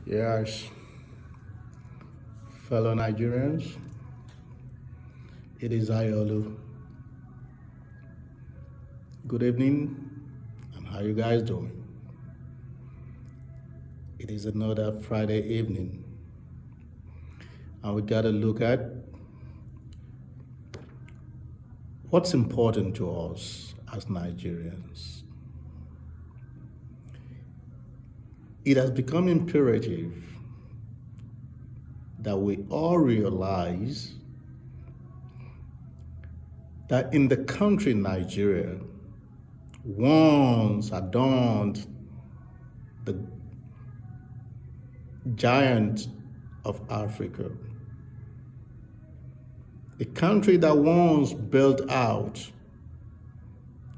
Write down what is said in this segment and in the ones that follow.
Yes, fellow Nigerians, it is Ayolu. Good evening, and how you guys doing? It is another Friday evening, and we gotta look at what's important to us as Nigerians. It has become imperative that we all realize that in the country Nigeria, once adorned the giant of Africa, a country that once built out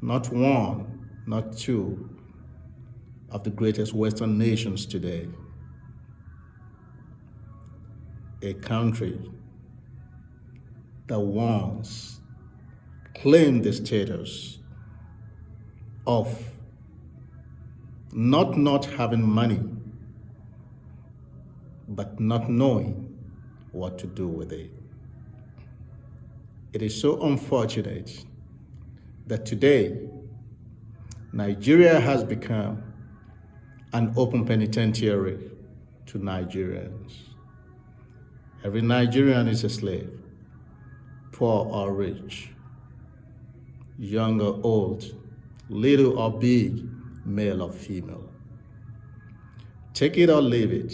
not one, not two of the greatest Western nations today, a country that once claimed the status of not having money, but not knowing what to do with it. It is so unfortunate that today Nigeria has become an open penitentiary to Nigerians. Every Nigerian is a slave, poor or rich, young or old, little or big, male or female. Take it or leave it.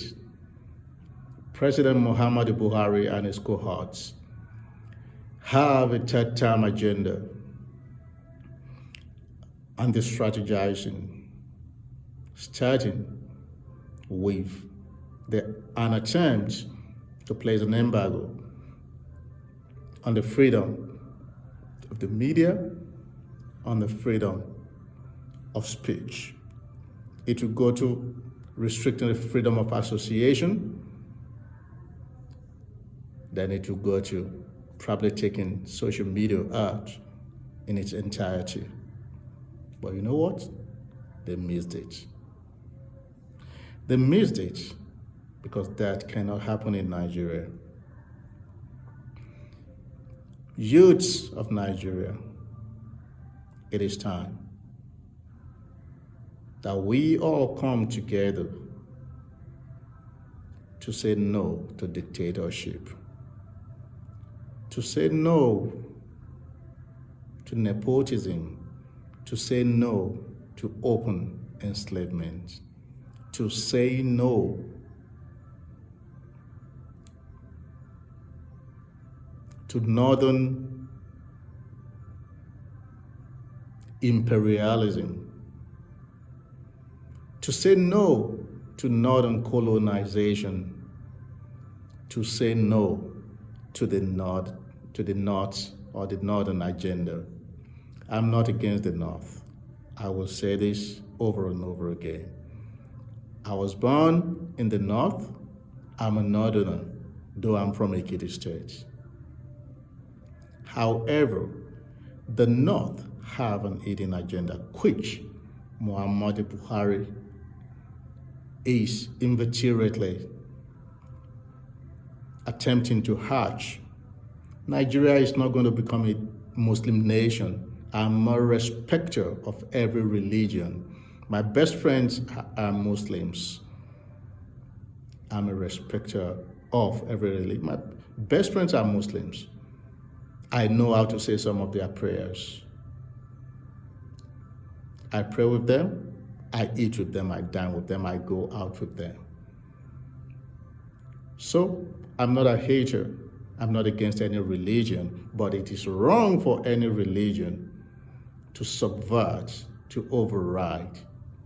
President Muhammadu Buhari and his cohorts have a third-term agenda, and they're strategizing, starting with an attempt to place an embargo on the freedom of the media, on the freedom of speech. It will go to restricting the freedom of association, then it will go to probably taking social media out in its entirety. But you know what? They missed it. They missed it because that cannot happen in Nigeria. Youths of Nigeria, it is time that we all come together to say no to dictatorship, to say no to nepotism, to say no to open enslavement, to say no to northern imperialism, to say no to northern colonization, to say no to the north or the northern agenda. I'm not against the north. I will say this over and over again. I was born in the north. I'm a northerner, though I'm from Ekiti State. However, the north have an hidden agenda, which Muhammadu Buhari is inveterately attempting to hatch. Nigeria is not going to become a Muslim nation. I'm a respecter of every religion. My best friends are Muslims. I'm a respecter of every religion. My best friends are Muslims. I know how to say some of their prayers. I pray with them, I eat with them, I dine with them, I go out with them. So I'm not a hater. I'm not against any religion, but it is wrong for any religion to subvert, to override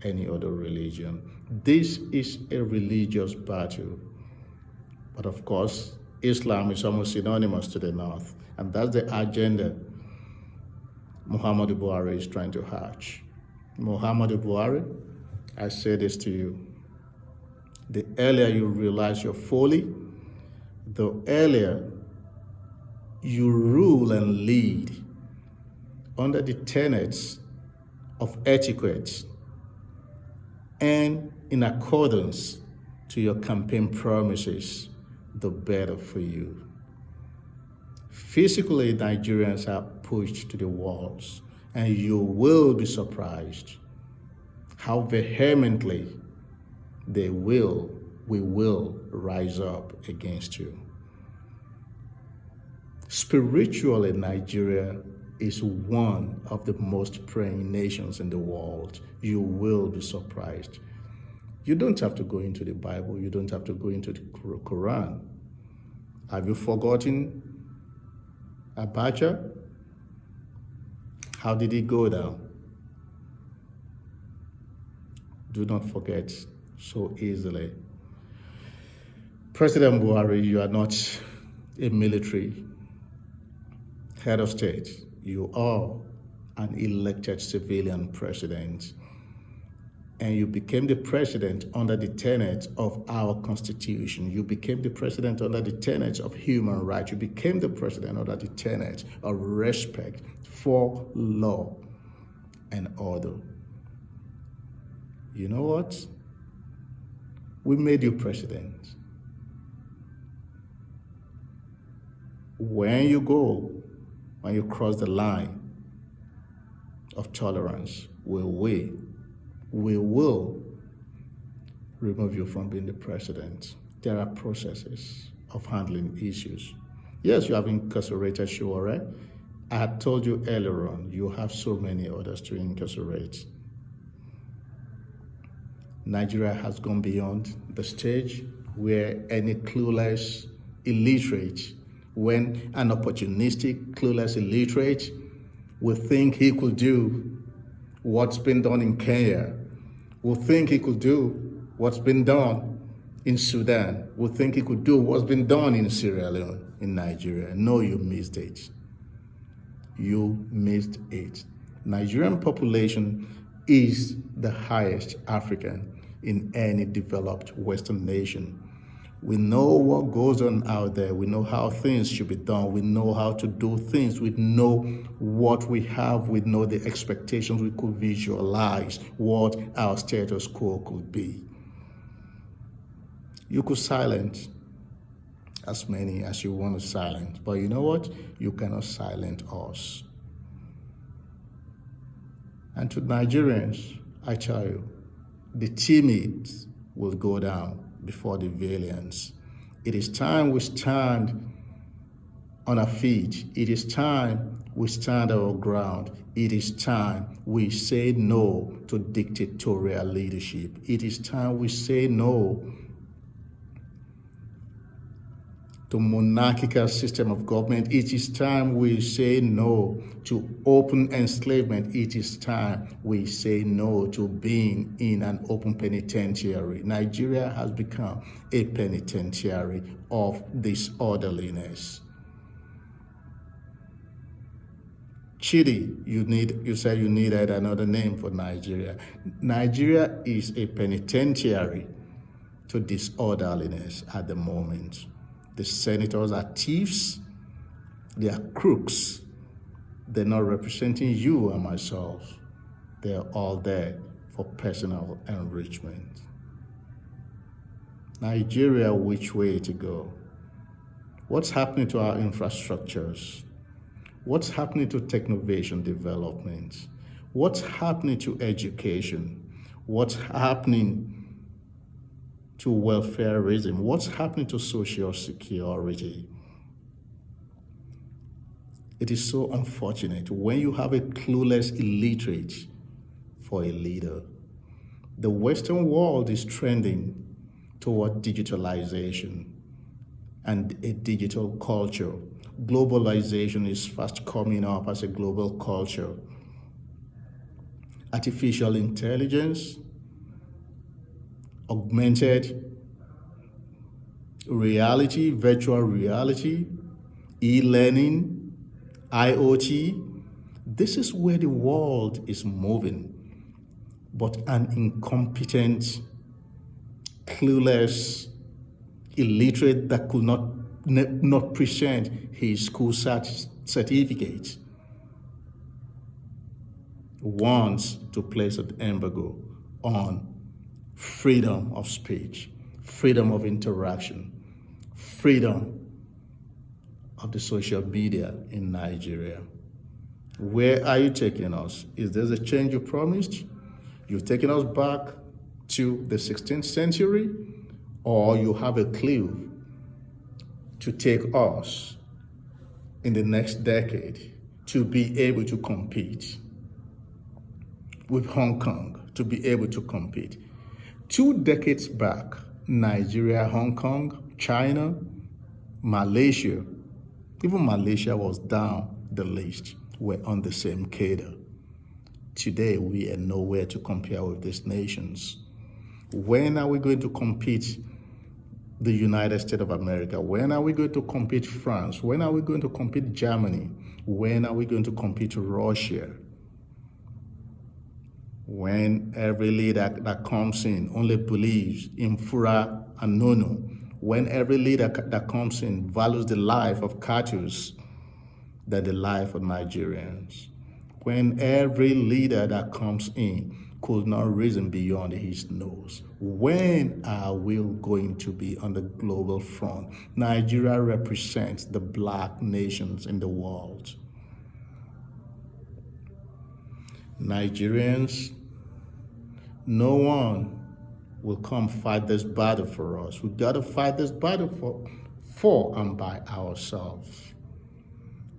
any other religion. This is a religious battle. But of course, Islam is almost synonymous to the north, and that's the agenda Muhammadu Buhari is trying to hatch. Muhammadu Buhari, I say this to you. The earlier you realize your folly, the earlier you rule and lead under the tenets of etiquette and in accordance to your campaign promises, the better for you. Physically, Nigerians are pushed to the walls, and you will be surprised how vehemently we will rise up against you. Spiritually, Nigeria is one of the most praying nations in the world. You will be surprised. You don't have to go into the Bible. You don't have to go into the Quran. Have you forgotten Abacha? How did it go down? Do not forget so easily. President Buhari, you are not a military head of state. You are an elected civilian president. And you became the president under the tenets of our Constitution. You became the president under the tenets of human rights. You became the president under the tenets of respect for law and order. You know what? We made you president. When you cross the line of tolerance, we will remove you from being the president. There are processes of handling issues. Yes, you have incarcerated Shuare. I had told you earlier on, you have so many others to incarcerate. Nigeria has gone beyond the stage where any clueless illiterate, when an opportunistic clueless illiterate will think he could do what's been done in Kenya, will think he could do what's been done in Sudan, will think he could do what's been done in Sierra Leone, in Nigeria. No, you missed it. You missed it. Nigerian population is the highest African in any developed Western nation. We know what goes on out there. We know how things should be done. We know how to do things. We know what we have. We know the expectations. We could visualize what our status quo could be. You could silence as many as you want to silence, but you know what? You cannot silence us. And to Nigerians, I tell you, the timid will go down before the valiant. It is time we stand on our feet. It is time we stand our ground. It is time we say no to dictatorial leadership. It is time we say no to monarchical system of government. It is time we say no to open enslavement. It is time we say no to being in an open penitentiary. Nigeria has become a penitentiary of disorderliness. Chidi, you said you needed another name for Nigeria. Nigeria is a penitentiary to disorderliness at the moment. The senators are thieves, they are crooks. They're not representing you and myself. They're all there for personal enrichment. Nigeria, which way to go? What's happening to our infrastructures? What's happening to technovation development? What's happening to education? What's happening to welfareism? What's happening to social security? It is so unfortunate when you have a clueless illiterate for a leader. The Western world is trending toward digitalization and a digital culture. Globalization is fast coming up as a global culture. Artificial intelligence, augmented reality, virtual reality, e-learning, IoT. This is where the world is moving. But an incompetent, clueless, illiterate that could not present his school certificate wants to place an embargo on freedom of speech, freedom of interaction, freedom of the social media in Nigeria. Where are you taking us? Is there a change you promised? You've taken us back to the 16th century, or you have a clue to take us in the next decade to be able to compete with Hong Kong, to be able to compete. 2 decades back, Nigeria, Hong Kong, China, Malaysia, even Malaysia was down the list. We're on the same cadre. Today, we are nowhere to compare with these nations. When are we going to compete the United States of America? When are we going to compete France? When are we going to compete Germany? When are we going to compete Russia? When every leader that comes in only believes in Fura and Nono, when every leader that comes in values the life of Katus than the life of Nigerians, when every leader that comes in could not reason beyond his nose, when are we going to be on the global front? Nigeria represents the black nations in the world. Nigerians, no one will come fight this battle for us. We got to fight this battle for and by ourselves.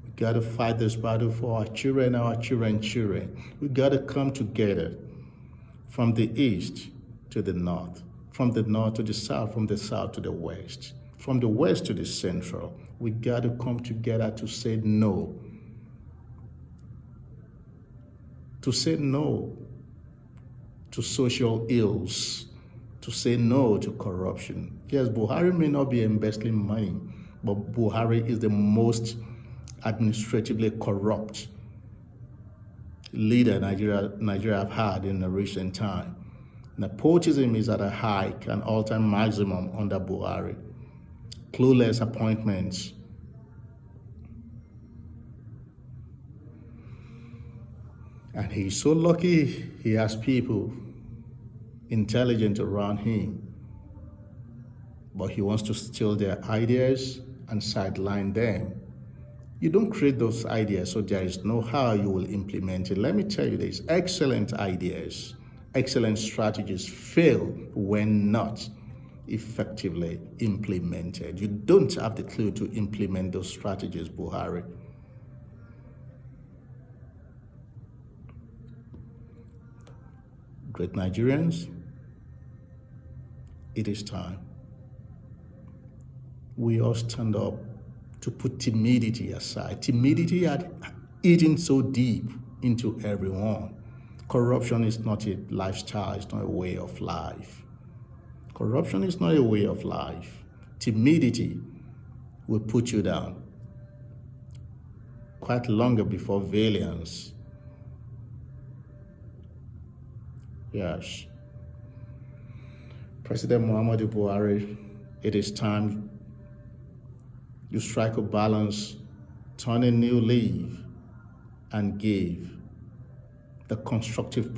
We got to fight this battle for our children, our children's children. We got to come together from the east to the north, from the north to the south, from the south to the west, from the west to the central. We got to come together to say no. To say no to social ills, to say no to corruption. Yes, Buhari may not be embezzling money, but Buhari is the most administratively corrupt leader Nigeria have had in a recent time. Nepotism is at a high, an all-time maximum under Buhari. Clueless appointments. And he's so lucky he has people intelligent around him. But he wants to steal their ideas and sideline them. You don't create those ideas, so there is no how you will implement it. Let me tell you this, excellent ideas, excellent strategies fail when not effectively implemented. You don't have the clue to implement those strategies, Buhari. Great Nigerians, it is time. We all stand up to put timidity aside. Timidity had eaten so deep into everyone. Corruption is not a lifestyle, it's not a way of life. Corruption is not a way of life. Timidity will put you down quite longer before valiance. Yes. President Muhammadu Buhari, it is time you strike a balance, turn a new leaf, and give the constructive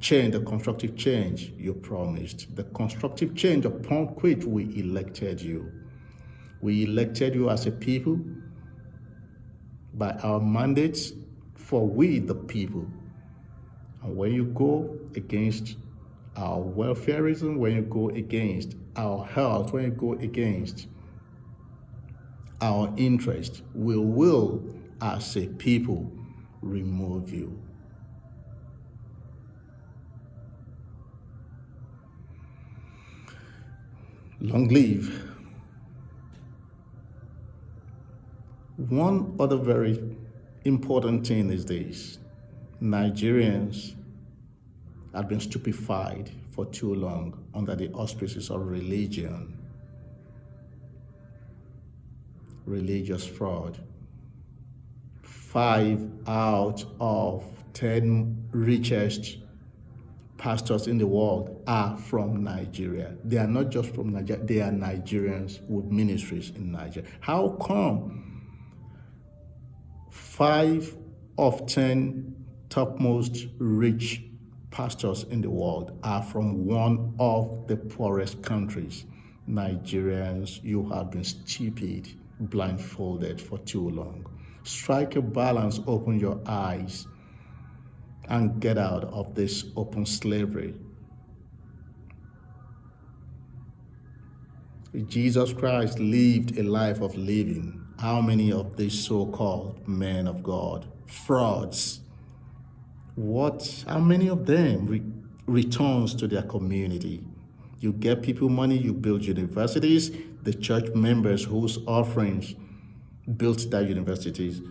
change you promised, the constructive change upon which we elected you. We elected you as a people by our mandates for we the people. And when you go against our welfareism, when you go against our health, when you go against our interest, we will, as a people, remove you. Long live. One other very important thing is this. Nigerians have been stupefied for too long under the auspices of religion. Religious fraud. 5 out of 10 richest pastors in the world are from Nigeria. They are not just from Nigeria, they are Nigerians with ministries in Nigeria. How come 5 of 10 topmost rich pastors in the world are from one of the poorest countries? Nigerians, you have been stupid, blindfolded for too long. Strike a balance, open your eyes, and get out of this open slavery. Jesus Christ lived a life of living. How many of these so-called men of God, frauds, how many of them returns to their community? You get people money, you build universities. The church members whose offerings built that universities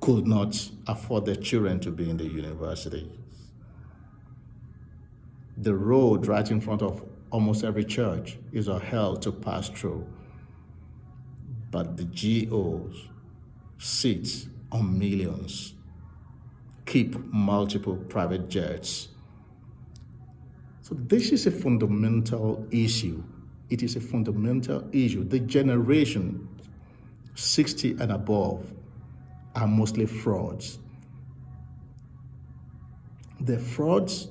could not afford their children to be in the university. The road right in front of almost every church is a hell to pass through. But the GOs sit on millions, keep multiple private jets. So this is a fundamental issue. It is a fundamental issue. The generation 60 and above are mostly frauds. The frauds,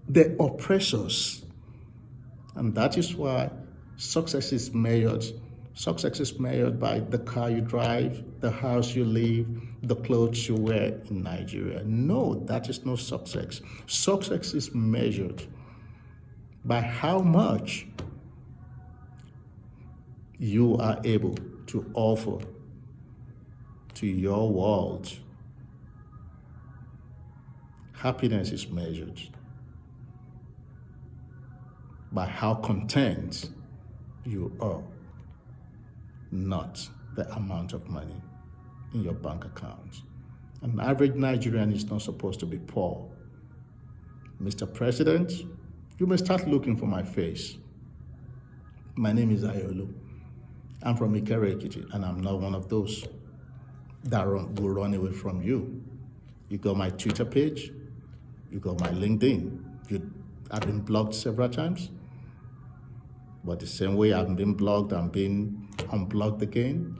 the oppressors. And that is why success is measured. Success is measured by the car you drive, the house you live, the clothes you wear in Nigeria. No, that is no success. Success is measured by how much you are able to offer to your world. Happiness is measured by how content you are, not the amount of money in your bank account. An average Nigerian is not supposed to be poor. Mr. President, you may start looking for my face. My name is Ayolo. I'm from Ikere-Ekiti, and I'm not one of those that will run away from you. You got my Twitter page, you got my LinkedIn. I've been blocked several times, but the same way I've been blocked and been unblocked again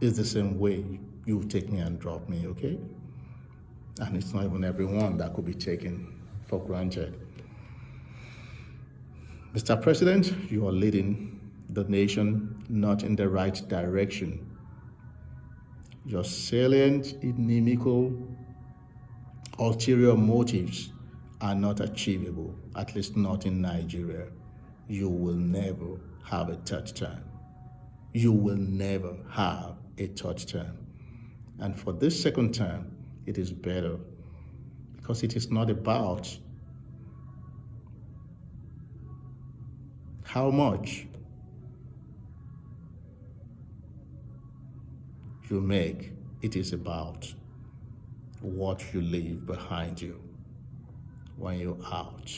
is the same way you take me and drop me, okay? And it's not even everyone that could be taken for granted. Mr. President, you are leading the nation not in the right direction. Your salient, inimical, ulterior motives are not achievable, at least not in Nigeria. You will never have a third term. You will never have a third term. And for this second term, it is better because it is not about how much you make. It is about what you leave behind you when you're out.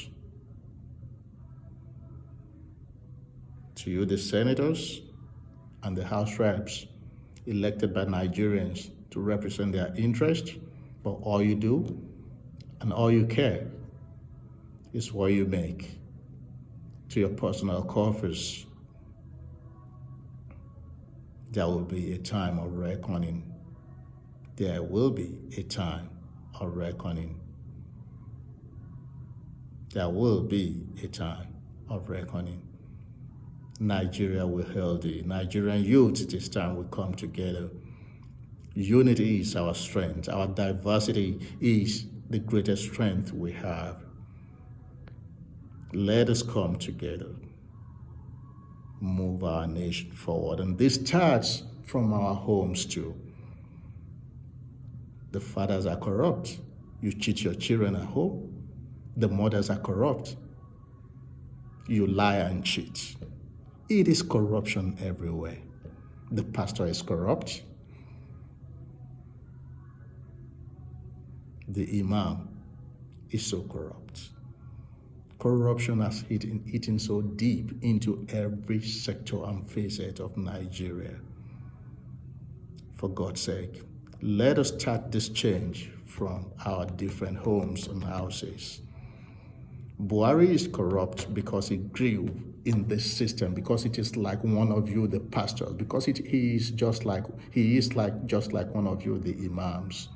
To you, the senators and the House reps elected by Nigerians to represent their interests, but all you do and all you care is what you make to your personal coffers. There will be a time of reckoning. There will be a time of reckoning. There will be a time of reckoning. Nigeria will healthy. Nigerian youth this time will come together. Unity is our strength. Our diversity is the greatest strength we have. Let us come together, move our nation forward. And this starts from our homes too. The fathers are corrupt. You cheat your children at home. The mothers are corrupt. You lie and cheat. It is corruption everywhere. The pastor is corrupt. The imam is so corrupt. Corruption has eaten so deep into every sector and facet of Nigeria. For God's sake, let us start this change from our different homes and houses. Buhari is corrupt because he grew in this system, because it is like one of you, the pastors, because he is just like one of you, the imams.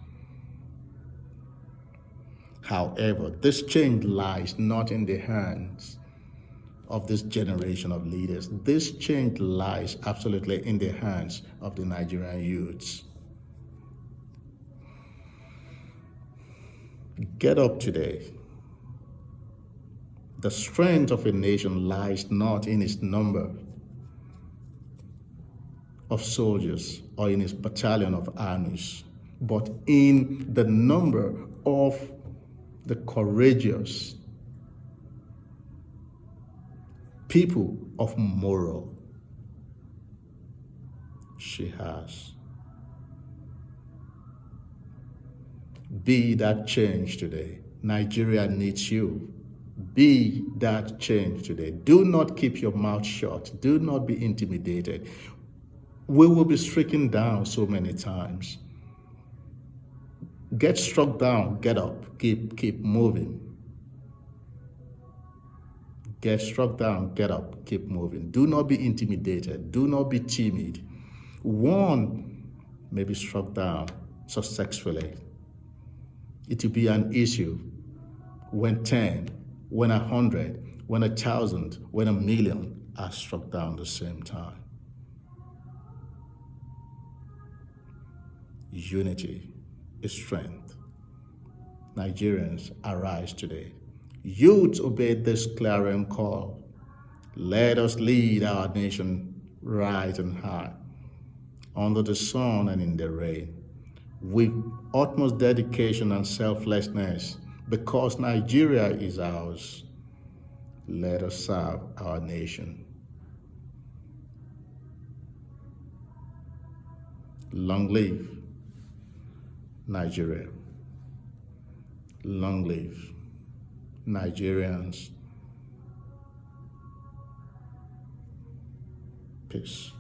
However, this change lies not in the hands of this generation of leaders. This change lies absolutely in the hands of the Nigerian youths. Get up today. The strength of a nation lies not in its number of soldiers or in its battalion of armies, but in the number of the courageous people of moral she has. Be that change today. Nigeria needs you. Be that change today. Do not keep your mouth shut. Do not be intimidated. We will be stricken down so many times. Get struck down, get up, keep moving. Get struck down, get up, keep moving. Do not be intimidated. Do not be timid. One may be struck down successfully. It will be an issue when 10, when 100, when 1,000, when 1,000,000 are struck down at the same time. Unity is strength. Nigerians, arise today. Youth, obey this clarion call. Let us lead our nation right and high, under the sun and in the rain, with utmost dedication and selflessness, because Nigeria is ours. Let us serve our nation. Long live Nigeria. Long live Nigerians. Peace.